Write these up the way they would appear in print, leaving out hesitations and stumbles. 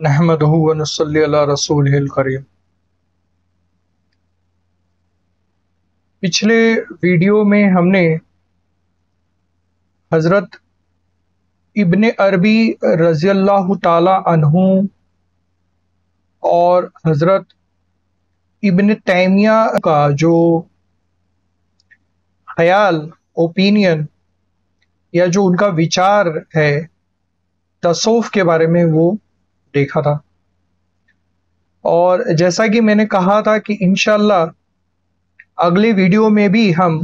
नहमदुहु व नुसल्ली अला रसूलिहिल करीम। पिछले वीडियो में हमने हज़रत इब्ने अरबी रज़ियल्लाहु ताला अन्हु और हज़रत इब्ने तैमिया का जो ख्याल, ओपिनियन या जो उनका विचार है तसव्वुफ़ के बारे में वो देखा था। और जैसा कि मैंने कहा था कि इंशाअल्लाह अगले वीडियो में भी हम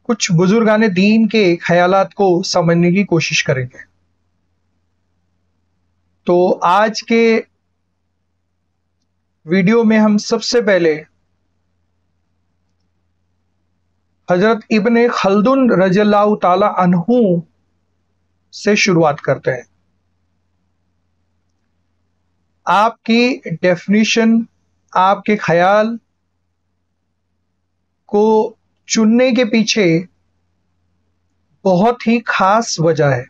कुछ बुजुर्गाने दीन के ख्यालात को समझने की कोशिश करेंगे। तो आज के वीडियो में हम सबसे पहले हजरत इब्ने खल्दुन रज़ियल्लाहु ताला अन्हु से शुरुआत करते हैं। आपकी डेफिनेशन, आपके ख्याल को चुनने के पीछे बहुत ही खास वजह है।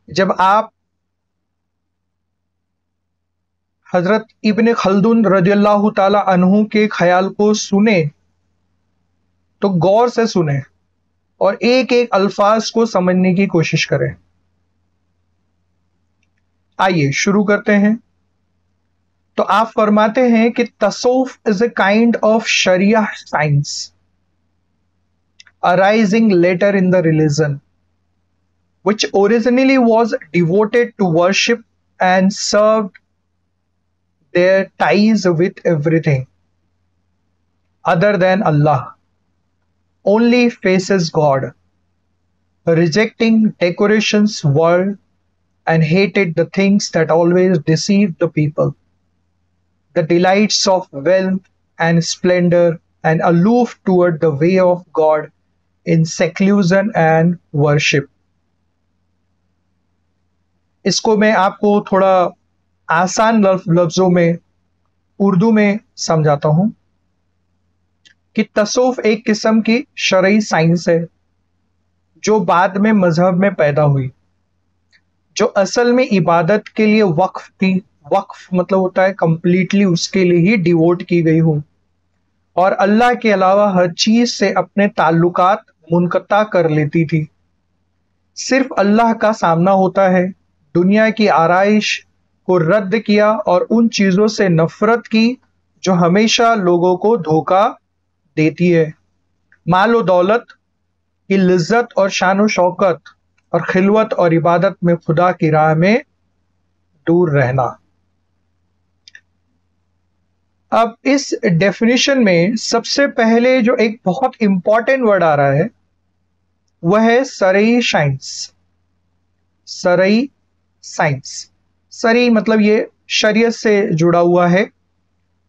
जब आप हजरत इब्ने खल्दुन रज़ियल्लाहु ताला अन्हु के ख्याल को सुने तो गौर से सुने और एक एक अल्फाज को समझने की कोशिश करें। आइए शुरू करते हैं। तो आप फरमाते हैं कि तसव्वुफ इज ए काइंड ऑफ शरिया science arising later in the religion which originally was devoted to worship and served their ties with everything other than Allah, only faces God, rejecting decorations world and hated the things that always deceive the people, the delights of wealth and splendor, and aloof toward the way of God in seclusion and worship। इसको मैं आपको थोड़ा आसान लफ्जों में उर्दू में समझाता हूं कि तसव्वुफ एक किस्म की शरई साइंस है जो बाद में मजहब में पैदा हुई, जो असल में इबादत के लिए वक्फ थी। वक्फ मतलब होता है कंप्लीटली उसके लिए ही डिवोट की गई हो और अल्लाह के अलावा हर चीज से अपने ताल्लुकात मुनक़ता कर लेती थी। सिर्फ अल्लाह का सामना होता है, दुनिया की आराइश को रद्द किया और उन चीजों से नफरत की जो हमेशा लोगों को धोखा देती है। माल दौलत की लिज्जत और शान शौकत और खिलवत और इबादत में खुदा की राह में दूर रहना। अब इस डेफिनेशन में सबसे पहले जो एक बहुत इंपॉर्टेंट वर्ड आ रहा है वह है सरई साइंस। सरई साइंस, सरी मतलब ये शरीयत से जुड़ा हुआ है।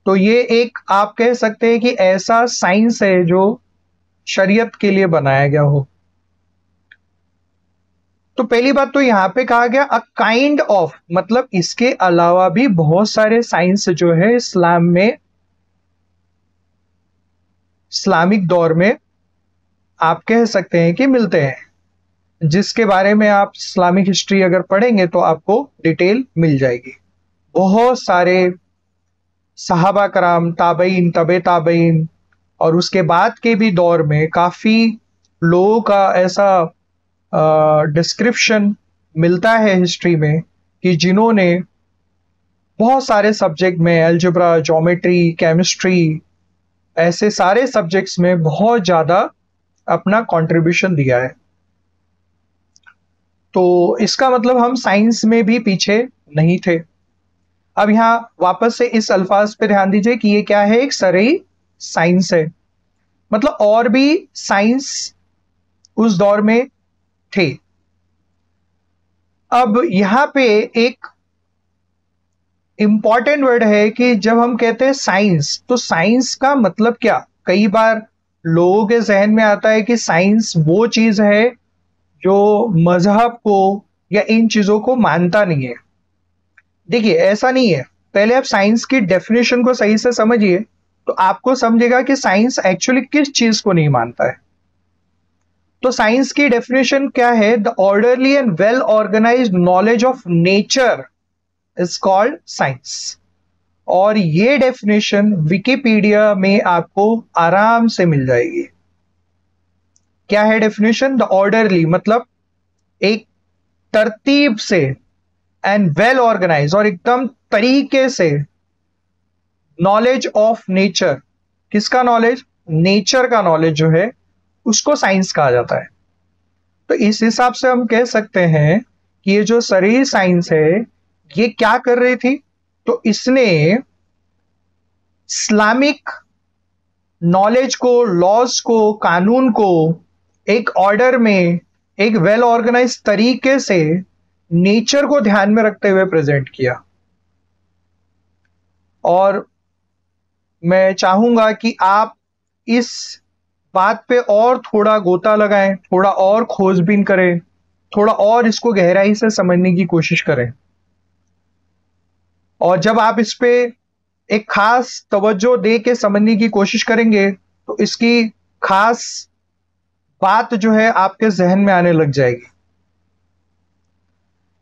तो ये एक आप कह सकते हैं कि ऐसा साइंस है जो शरीयत के लिए बनाया गया हो। तो पहली बात तो यहां पे कहा गया अ काइंड ऑफ, मतलब इसके अलावा भी बहुत सारे साइंस जो है इस्लाम में, इस्लामिक दौर में आप कह सकते हैं कि मिलते हैं, जिसके बारे में आप इस्लामिक हिस्ट्री अगर पढ़ेंगे तो आपको डिटेल मिल जाएगी। बहुत सारे सहाबा कराम, ताबईन, तबे ताबईन और उसके बाद के भी दौर में काफ़ी लोगों का ऐसा डिस्क्रिप्शन मिलता है हिस्ट्री में कि जिन्होंने बहुत सारे सब्जेक्ट में, अलजेब्रा, ज्योमेट्री, केमिस्ट्री, ऐसे सारे सब्जेक्ट्स में बहुत ज़्यादा अपना कंट्रीब्यूशन दिया है। तो इसका मतलब हम साइंस में भी पीछे नहीं थे। अब यहां वापस से इस अल्फाज पे ध्यान दीजिए कि ये क्या है, एक सरई साइंस है, मतलब और भी साइंस उस दौर में थे। अब यहां पे एक इंपॉर्टेंट वर्ड है कि जब हम कहते हैं साइंस, तो साइंस का मतलब क्या? कई बार लोगों के जहन में आता है कि साइंस वो चीज है जो मजहब को या इन चीजों को मानता नहीं है। देखिए ऐसा नहीं है। पहले आप साइंस की डेफिनेशन को सही से समझिए तो आपको समझेगा कि साइंस एक्चुअली किस चीज को नहीं मानता है। तो साइंस की डेफिनेशन क्या है? The orderly and well organised knowledge of nature is called science. और ये डेफिनेशन विकिपीडिया में आपको आराम से मिल जाएगी। क्या है डेफिनेशन? द ऑर्डरली मतलब एक तरतीब से, एंड वेल ऑर्गेनाइज और एकदम तरीके से, नॉलेज ऑफ नेचर। किसका नॉलेज? नेचर का नॉलेज जो है उसको साइंस कहा जाता है। तो इस हिसाब से हम कह सकते हैं कि ये जो सारी साइंस है ये क्या कर रही थी? तो इसने इस्लामिक नॉलेज को, लॉज को, कानून को एक ऑर्डर में, एक वेल ऑर्गेनाइज तरीके से नेचर को ध्यान में रखते हुए प्रेजेंट किया। और मैं चाहूंगा कि आप इस बात पे और थोड़ा गोता लगाएं, थोड़ा और खोजबीन करें, थोड़ा और इसको गहराई से समझने की कोशिश करें। और जब आप इस पे एक खास तवज्जो दे के समझने की कोशिश करेंगे तो इसकी खास बात जो है आपके जहन में आने लग जाएगी।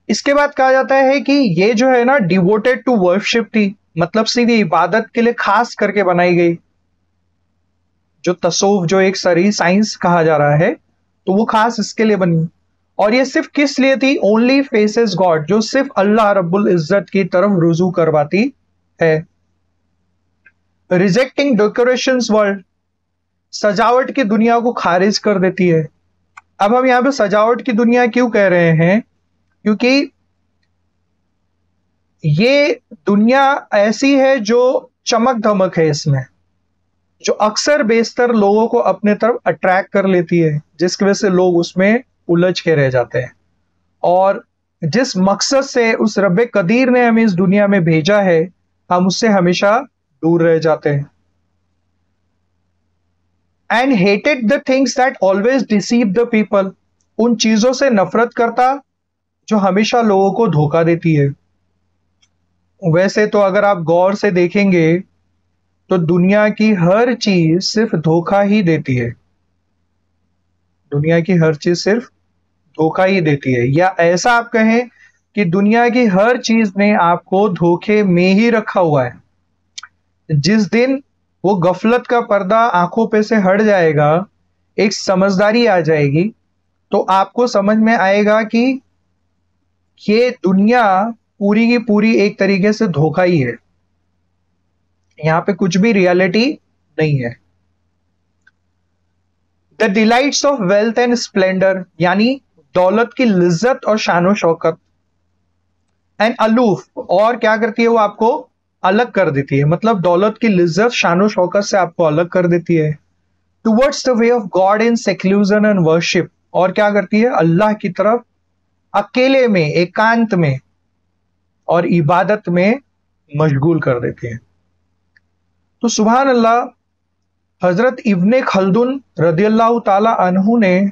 इसके बाद कहा जाता है कि ये जो है ना डिवोटेड टू वर्शिप थी, मतलब सीधी इबादत के लिए खास करके बनाई गई। जो तसव्वुफ, जो एक सरी साइंस कहा जा रहा है, तो वो खास इसके लिए बनी। और ये सिर्फ किस लिए थी? ओनली फेसेस गॉड, जो सिर्फ अल्लाह रब्बुल इज्जत की तरफ रुजू करवाती है। रिजेक्टिंग डेकोरेशंस वर्ल्ड, सजावट की दुनिया को खारिज कर देती है। अब हम यहां पे सजावट की दुनिया क्यों कह रहे हैं? क्योंकि ये दुनिया ऐसी है जो चमक धमक है इसमें, जो अक्सर बेशतर लोगों को अपने तरफ अट्रैक्ट कर लेती है, जिसकी वजह से लोग उसमें उलझ के रह जाते हैं। और जिस मकसद से उस रब्बे कदीर ने हमें इस दुनिया में भेजा है, हम उससे हमेशा दूर रह जाते हैं। And hated the things that always deceive the people, उन चीजों से नफरत करता जो हमेशा लोगों को धोखा देती है। वैसे तो अगर आप गौर से देखेंगे तो दुनिया की हर चीज सिर्फ धोखा ही देती है। दुनिया की हर चीज सिर्फ धोखा ही देती है, या ऐसा आप कहें कि दुनिया की हर चीज ने आपको धोखे में ही रखा हुआ है। जिस दिन वो गफलत का पर्दा आंखों पे से हट जाएगा, एक समझदारी आ जाएगी, तो आपको समझ में आएगा कि ये दुनिया पूरी की पूरी एक तरीके से धोखा ही है। यहां पे कुछ भी रियलिटी नहीं है। The delights of wealth and Splendor, यानी दौलत की लिज्जत और शानो शौकत। एंड अलूफ, और क्या करती है वो? आपको अलग कर देती है। मतलब दौलत की लिज्जत, शानो शौकत से आपको अलग कर देती है। Towards the way of God in seclusion and worship, और क्या करती है? अल्लाह की तरफ अकेले में, एकांत में और इबादत में मशगूल कर देती है। तो सुभान अल्लाह, हजरत इब्ने खल्दुन रदियल्लाहु ताला अन्हु ने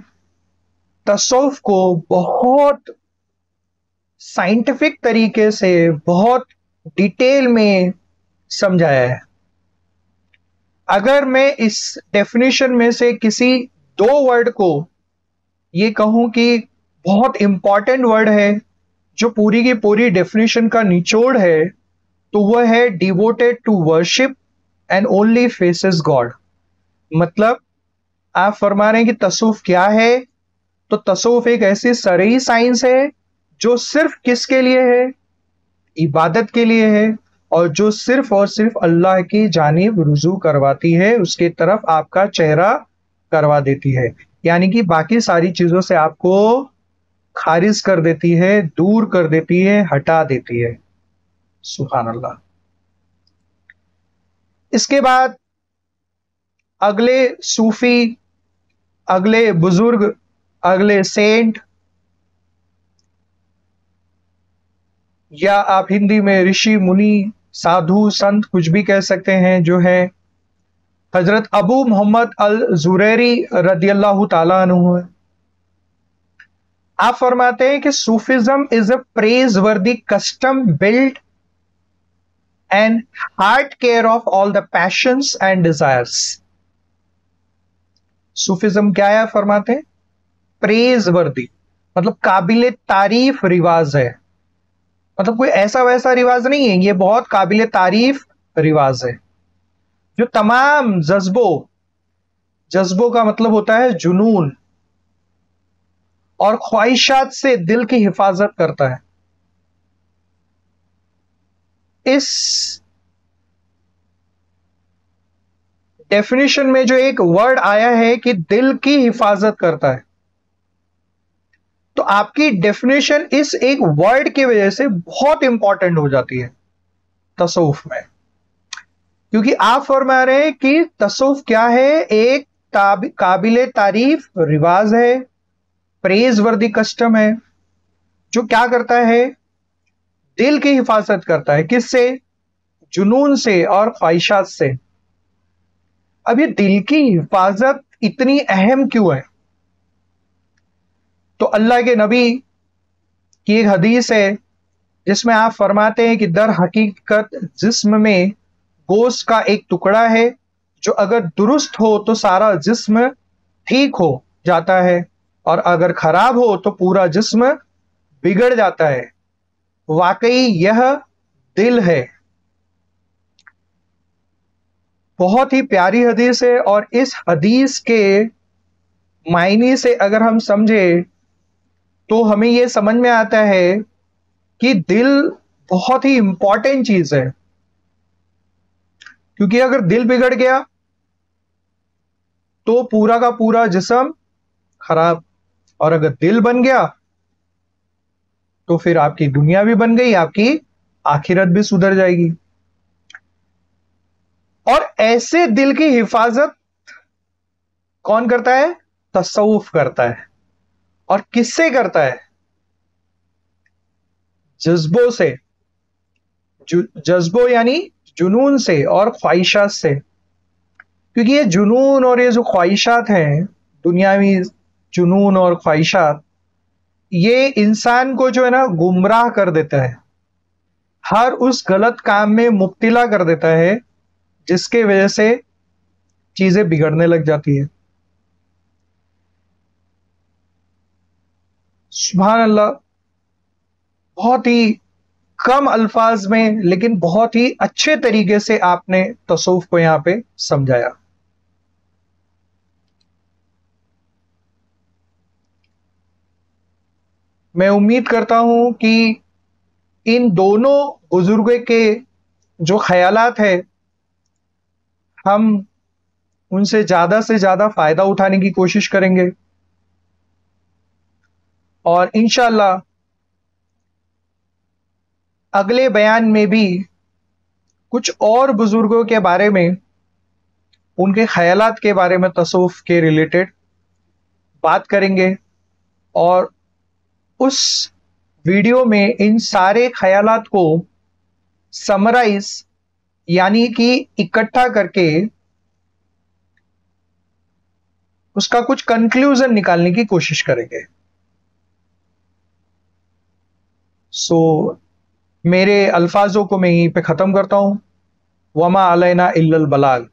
तसव्वुफ को बहुत साइंटिफिक तरीके से, बहुत डिटेल में समझाया है। अगर मैं इस डेफिनेशन में से किसी दो वर्ड को ये कहूं कि बहुत इंपॉर्टेंट वर्ड है, जो पूरी की पूरी डेफिनेशन का निचोड़ है, तो वह है devoted to worship and only faces God. मतलब आप फरमा रहे हैं कि तसव्वुफ क्या है? तो तसव्वुफ एक ऐसी शरई साइंस है जो सिर्फ किसके लिए है? इबादत के लिए है, और जो सिर्फ और सिर्फ अल्लाह की जानिब रुजू करवाती है, उसके तरफ आपका चेहरा करवा देती है। यानी कि बाकी सारी चीजों से आपको खारिज कर देती है, दूर कर देती है, हटा देती है। सुभान अल्लाह। इसके बाद अगले सूफी, अगले बुजुर्ग, अगले सेंट, या आप हिंदी में ऋषि मुनि साधु संत कुछ भी कह सकते हैं, जो है हजरत अबू मोहम्मद अल जुरैरी रदियल्लाहु ताला अन्हु है। आप फरमाते हैं कि सूफिज्म इज अ प्रेज वर्दी custom build and heart care of all the patience and desires. Sufism क्या है? फरमाते हैं प्रेज वर्दी, मतलब काबिले तारीफ रिवाज है। मतलब कोई ऐसा वैसा रिवाज नहीं है, ये बहुत काबिले तारीफ रिवाज है जो तमाम जज्बों का मतलब होता है जुनून और ख्वाहिशात से दिल की हिफाजत करता है। इस डेफिनेशन में जो एक वर्ड आया है कि दिल की हिफाजत करता है, तो आपकी डेफिनेशन इस एक वर्ड की वजह से बहुत इंपॉर्टेंट हो जाती है तसव्वुफ में। क्योंकि आप फरमा रहे हैं कि तसव्वुफ क्या है, एक काबिले तारीफ रिवाज है, प्रेज वर्दी कस्टम है, जो क्या करता है, दिल की हिफाजत करता है। किससे? जुनून से और ख्वाहिशात से। अब ये दिल की हिफाजत इतनी अहम क्यों है? तो अल्लाह के नबी की एक हदीस है जिसमें आप फरमाते हैं कि दर हकीकत जिस्म में गोश्त का एक टुकड़ा है, जो अगर दुरुस्त हो तो सारा जिस्म ठीक हो जाता है, और अगर खराब हो तो पूरा जिस्म बिगड़ जाता है। वाकई यह दिल है। बहुत ही प्यारी हदीस है, और इस हदीस के मायने से अगर हम समझे तो हमें यह समझ में आता है कि दिल बहुत ही इंपॉर्टेंट चीज है। क्योंकि अगर दिल बिगड़ गया तो पूरा का पूरा जिस्म खराब, और अगर दिल बन गया तो फिर आपकी दुनिया भी बन गई, आपकी आखिरत भी सुधर जाएगी। और ऐसे दिल की हिफाजत कौन करता है? तसव्वुफ करता है। और किससे करता है? जज्बों से। जज्बों यानी जुनून से और ख्वाहिशात से। क्योंकि ये जुनून और ये जो ख्वाहिशात हैं, दुनियावी जुनून और ख्वाहिशात, ये इंसान को जो है ना गुमराह कर देता है, हर उस गलत काम में मुब्तिला कर देता है जिसके वजह से चीजें बिगड़ने लग जाती है। सुभान अल्लाह। बहुत ही कम अल्फाज में लेकिन बहुत ही अच्छे तरीके से आपने तसव्वुफ को यहां पे समझाया। मैं उम्मीद करता हूं कि इन दोनों बुजुर्गों के जो ख्यालात है, हम उनसे ज्यादा फायदा उठाने की कोशिश करेंगे, और इंशाल्लाह अगले बयान में भी कुछ और बुजुर्गों के बारे में, उनके ख्यालात के बारे में तसव्वुफ के रिलेटेड बात करेंगे। और उस वीडियो में इन सारे ख्यालात को समराइज यानी कि इकट्ठा करके उसका कुछ कंक्लूजन निकालने की कोशिश करेंगे। सो मेरे अल्फाजों को मैं यहीं पे ख़त्म करता हूँ। वमा अलैना इल्लल बलाग।